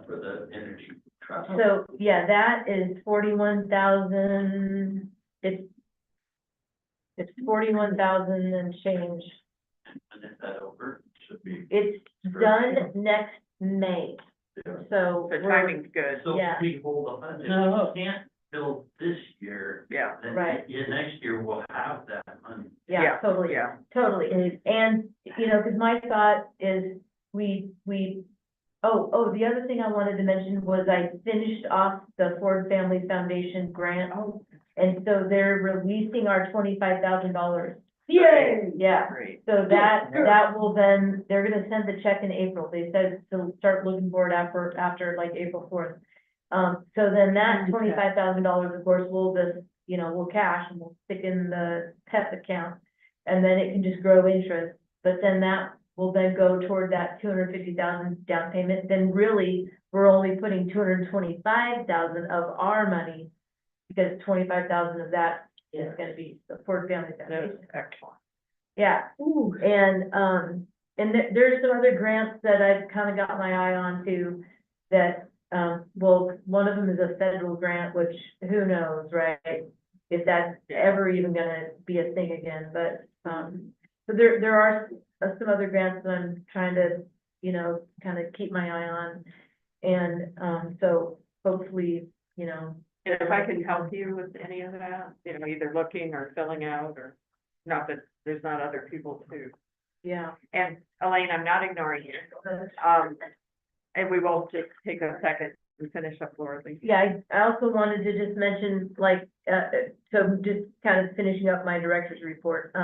for the energy trust? So, yeah, that is 41,000, it's 41,000 and change. And is that over? Should be. It's done next May, Yeah. so. The we're- timing's good, So Yeah. we hold a budget. No. We can't build this year, yeah, then Right. next year we'll have that money. Yeah, totally. yeah. Totally, and, you know, because my thought is, we Oh, the other thing I wanted to mention was I finished off the Ford Family Foundation grant. And so they're releasing our $25,000. Yay! Yeah, Great. so that will then, they're gonna send the check in April. They said to start looking for it after like April 4th. So then that $25,000, of course, will just, we'll cash and we'll stick in the PEP account. And then it can just grow interest, but then that will then go toward that 250,000 down payment. Then really, we're only putting 225,000 of our money, because 25,000 of that is gonna be the Ford Family That's Foundation. excellent. Yeah, and there's some other grants that I've kind of got my eye on too, that, well, one of them is a federal grant, which who knows, right? If that's ever even gonna be a thing again, but, so there are some other grants that I'm trying to, kind of keep my eye on. And, so hopefully, And if I can help you with any of that, either looking or filling out, or, not that there's not other people too. yeah. And Elaine, I'm not ignoring you. And we will just take a second and finish up Laura Lee. Yeah, I also wanted to just mention, like, so just kind of finishing up my director's report.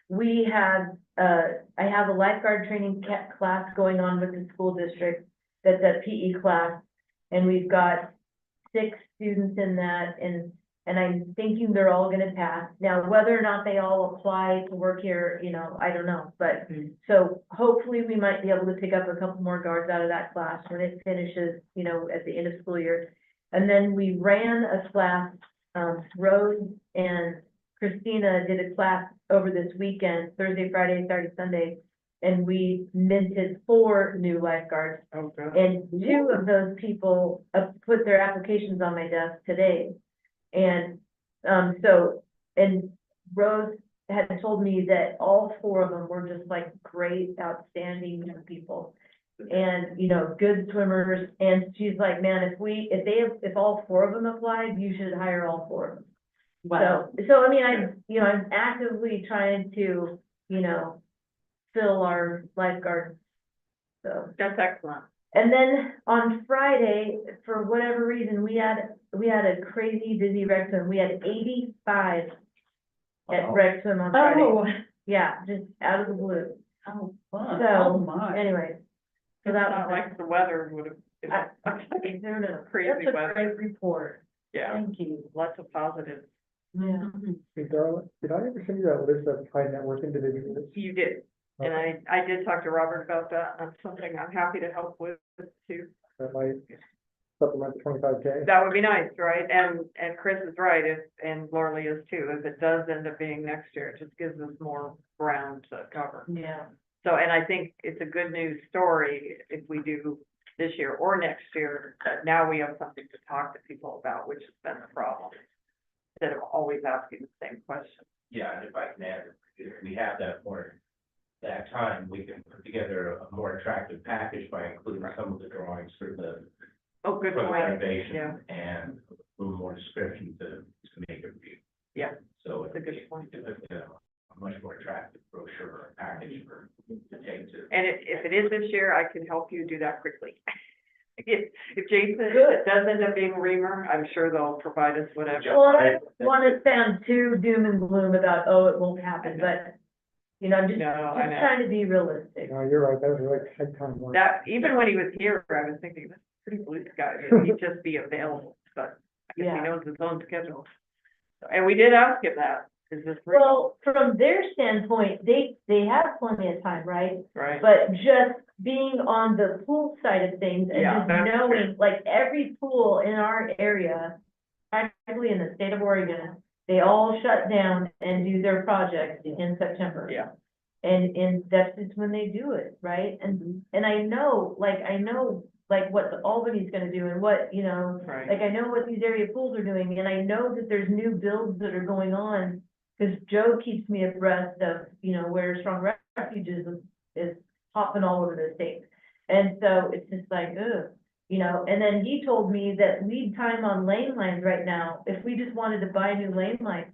We had, I have a lifeguard training class going on with the school district. That's a PE class. And we've got 6 students in that, and I'm thinking they're all gonna pass. Now, whether or not they all apply to work here, I don't know, but, so hopefully we might be able to pick up a couple more guards out of that class when it finishes, at the end of school year. And then we ran a class, Rose and Christina did a class over this weekend, Thursday, Friday, Saturday, Sunday, and we minted 4 new lifeguards. Oh, good. And 2 of those people put their applications on my desk today. And, and Rose had told me that all 4 of them were just like great, outstanding young people. And, good swimmers, and she's like, man, if all 4 of them applied, you should hire all 4 of them. Wow. So I mean, I'm actively trying to, fill our lifeguards. So, That's excellent. and then on Friday, for whatever reason, we had a crazy busy rec swim. We had 85 at rec swim on Friday. Oh, Yeah, just out of the blue. how fun. So, Oh, my. Anyway. So It's that not was like the weather would have. no, no, Crazy That's a weather. great report. Yeah, Thank you. lots of positives. Yeah. Hey, Darla, did I ever send you that list of high net worth individuals? You did, and I did talk to Robert about that, and that's something I'm happy to help with too. That might supplement the 25K. That would be nice, right? And Chris is right, and Laura Lee is too, if it does end up being next year, it just gives us more ground to cover. Yeah. So, and I think it's a good news story if we do this year or next year, that now we have something to talk to people about, which has been the problem. Instead of always asking the same question. Yeah, and if I can add, if we have that time, we can put together a more attractive package by including some of the drawings for the Oh, good for the point. renovation Yeah. and a little more description to make it read. Yeah, So that's a good point. A much more attractive brochure or package for to take to. And if it is this year, I can help you do that quickly. If Jason, it does end up being Reamer, I'm sure they'll provide us whatever. Well, I don't want to sound too doom and gloom about, oh, it won't happen, but, I'm just No, I know. trying to be realistic. No, you're right, that was like high time one. That, even when he was here, I was thinking, that's pretty blue sky, he'd just be available, but I guess he Yeah. knows his own schedule. And we did ask him that, is this real? Well, from their standpoint, they have plenty of time, right? Right? But just being on the pool side of things and Yeah, just that's knowing, like, every pool in our area, practically in the state of Oregon, they all shut down and do their projects in September. Yeah. And that's just when they do it, right? And I know, what Albany's gonna do and what, Right. like, I know what these area pools are doing, and I know that there's new builds that are going on. Cause Joe keeps me abreast of, where Strong Refuge is popping all over the state. And so it's just like, ugh, and then he told me that lead time on lane lines right now, if we just wanted to buy new lane lines,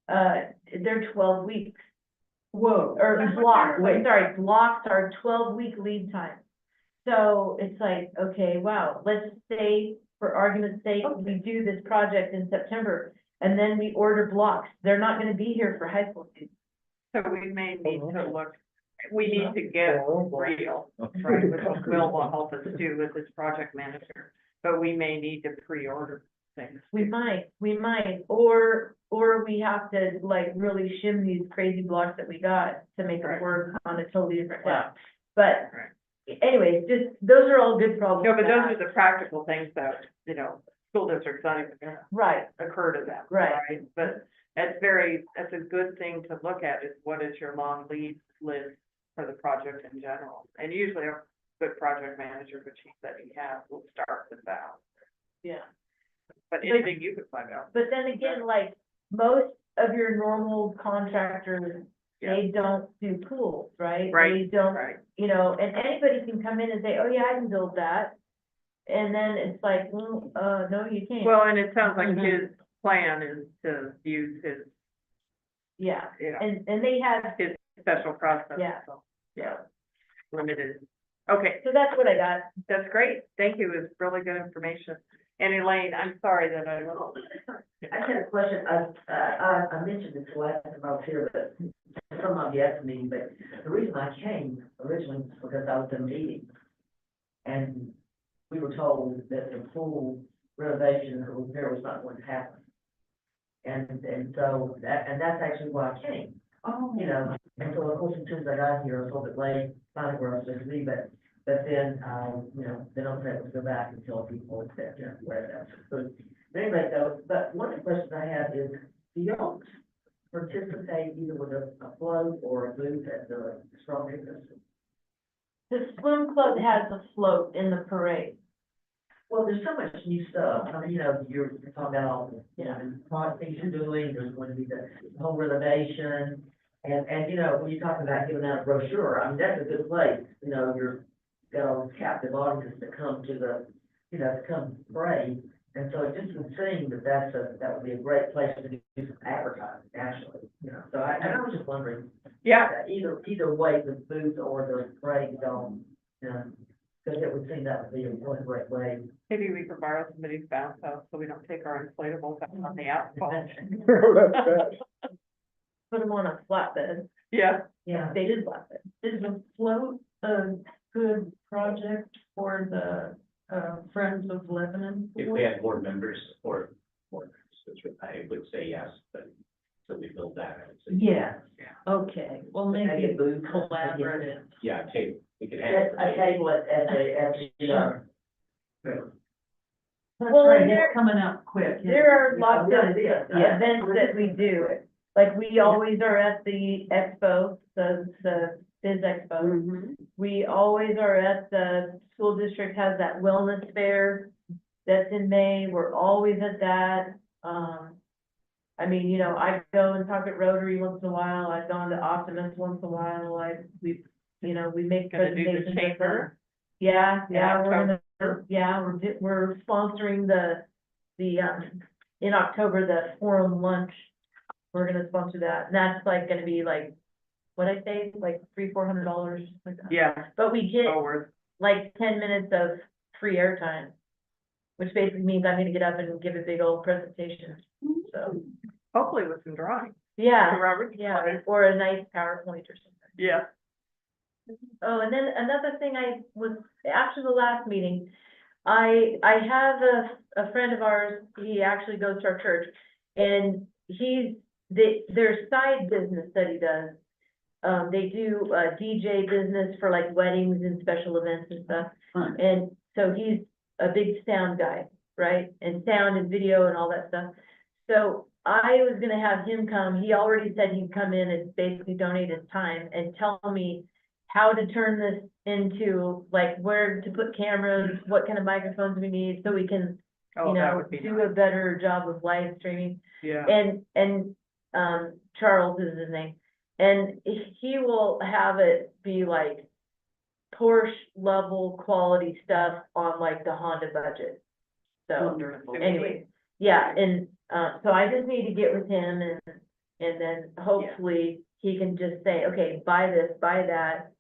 they're 12 weeks. Whoa. Or blocks, blocks are 12-week lead time. So it's like, okay, wow, let's say, for argument's sake, we do this project in September, and then we order blocks. They're not gonna be here for high school students. So we may need to look, we need to get real, right, which Will will help us do with this project manager. But we may need to pre-order things. We might, or we have to like really shim these crazy blocks that we got to make Right. it work on a totally different Yeah. level. But Right. anyways, just, those are all good problems. No, but to those have. are the practical things that, school districts not even gonna Right, occur to them. Right. But that's a good thing to look at, is what is your long lead list for the project in general? And usually a good project manager, which he said he has, will start with that. yeah. But anything you could find out. But then again, like, most of your normal contractors, they don't do pools, right? Right, They don't, right. and anybody can come in and say, oh yeah, I can build that. And then it's like, well, no, you can't. Well, and it sounds like his plan is to use his, Yeah, you know, and they have, his special process. Yeah. So, yeah, limited. Okay, so that's what I got. that's great. Thank you. It's really good information. And Elaine, I'm sorry that I. I just had a question, I mentioned this last time I was here, but some of you asked me, but the reason I came originally was because I was in a meeting. And we were told that the full renovation or repair was not going to happen. And so that's actually why I came, Oh. and so of course, as soon as I got here, I was a little bit late, finally where I was supposed to be, but then, then I'm able to go back and tell people that, where that's. So, anyway, though, but one of the questions I have is, do y'all participate either with a float or a booth at the Strawberry Festival? The swim club has a float in the parade. Well, there's so much new stuff, I mean, you're talking about all the, the product things you're doing, there's going to be the whole renovation. And, when you talk about giving out a brochure, I mean, that's a good place, you've got all these captive audiences that come to the, to come pray. And so it just would seem that that would be a great place to do some advertising, actually, so I was just wondering. Yeah, Either way, the booth or the parade dome, because it would seem that would be a really great way. maybe we could borrow somebody's bounce house so we don't take our inflatables out on the asphalt. That's bad. Put them on a flatbed. Yeah, Yeah. They did flatbed. Is a float a good project for the, Friends of Lebanon? If we had board members or, I would say yes, but, so we build that, I would say. Yeah. Okay, well, Maybe maybe a booth. collaborative. Yeah, table, we could Yes, have. I table it at the. That's Well, right, and it's coming up quick. There are lots Yeah, of it is. events that we do. Like, we always are at the expo, the Biz Expo. Mm-hmm. We always are at the school district has that wellness fair that's in May. We're always at that. I mean, I go and talk at Rotary once in a while. I've gone to Optimus once in a while. We make gonna do the presentations. at chamber. the- Yeah, Yeah, we're we're sponsoring the, in October, the forum lunch. We're gonna sponsor that. And that's like gonna be like, what'd I say, like $300-400, like that. yeah, But we get forward. like 10 minutes of free airtime, which basically means I'm gonna get up and give a big old presentation, so, Hopefully with some drawings. yeah, Robert? yeah, or a nice PowerPoint or something. Yeah. Oh, and then another thing after the last meeting, I have a friend of ours, he actually goes to our church, and their side business that he does. They do a DJ business for like weddings and special events and stuff. Fun. And so he's a big sound guy, right? And sound and video and all that stuff. So I was gonna have him come, he already said he'd come in and basically donate his time and tell me how to turn this into, like, where to put cameras, what kind of microphones we need, so we can, Oh, that would be do nice. a better job of live streaming. Yeah. And Charles is his name, and he will have it be like Porsche level quality stuff on like the Honda budget. So Wonderful. anyway, yeah, and, so I just need to get with him and then hopefully he can just say, okay, buy this, buy that.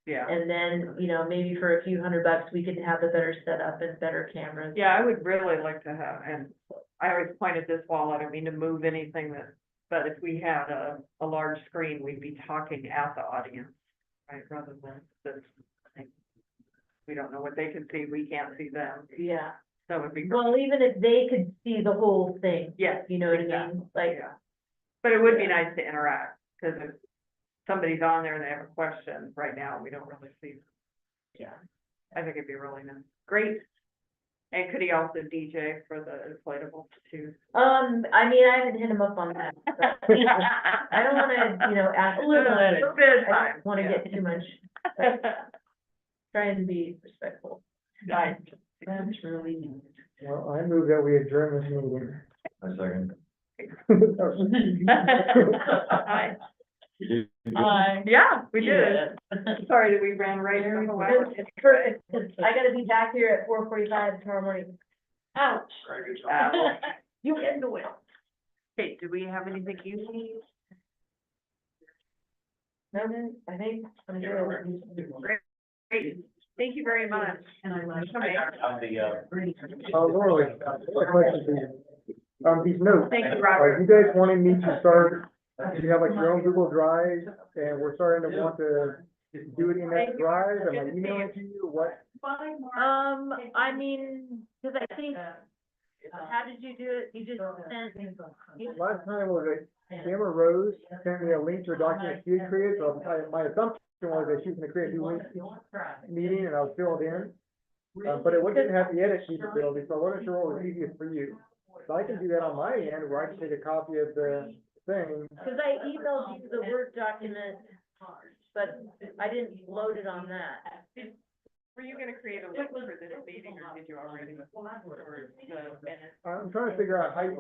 Yeah, And then, you know, maybe for a few $100, we could have a better setup and better cameras. yeah, I would really like to have, and I always point at this wall, I don't mean to move anything that, but if we had a large screen, we'd be talking at the audience, right, rather than this. We don't know what they can see, we can't see them, Yeah, that would be great. well, even if they could see the whole thing, Yes, you know what I exactly. mean? Like, Yeah. But it would be nice to interact, because if somebody's on there and they have a question, right now, we don't really see them. yeah. I think it'd be really nice. Great. And could he also DJ for the inflatable too? I mean, I haven't hit him up on that. But I don't wanna, you know, ask. A little bit of I time. don't wanna yeah. get too much, try and be respectful. Nice. That's really neat. Well, I move that we adjourn this meeting. A second. Hi. Hi. Yeah, we did. Sorry that we ran right over the wire. It's perfect, 'cause I gotta be back here at 4:45 tomorrow morning. Ouch. You into it. Okay, do we have anything you need? No, I think I'm good. Great, thank you very much. And I love. Okay. Laura, a question for you. These notes, Thank you, are Robert. you guys wanting me to start, you have like your own Google Drive, and we're starting to want to do it in that drive, am I emailing to you, what? I mean, cause I think, how did you do it? You just sent. Last time was that Tamara Rose sent me a link to a document she had created, so my assumption was that she was gonna create a new link meeting, and I'll fill it in. But it wouldn't have the edit capability, so I wasn't sure what was easiest for you. So I can do that on my end, where I can take a copy of the thing. Cause I emailed you the Word document, but I didn't load it on that. Were you gonna create a link for this meeting, or did you already? Or the minutes? I'm trying to figure out how you guys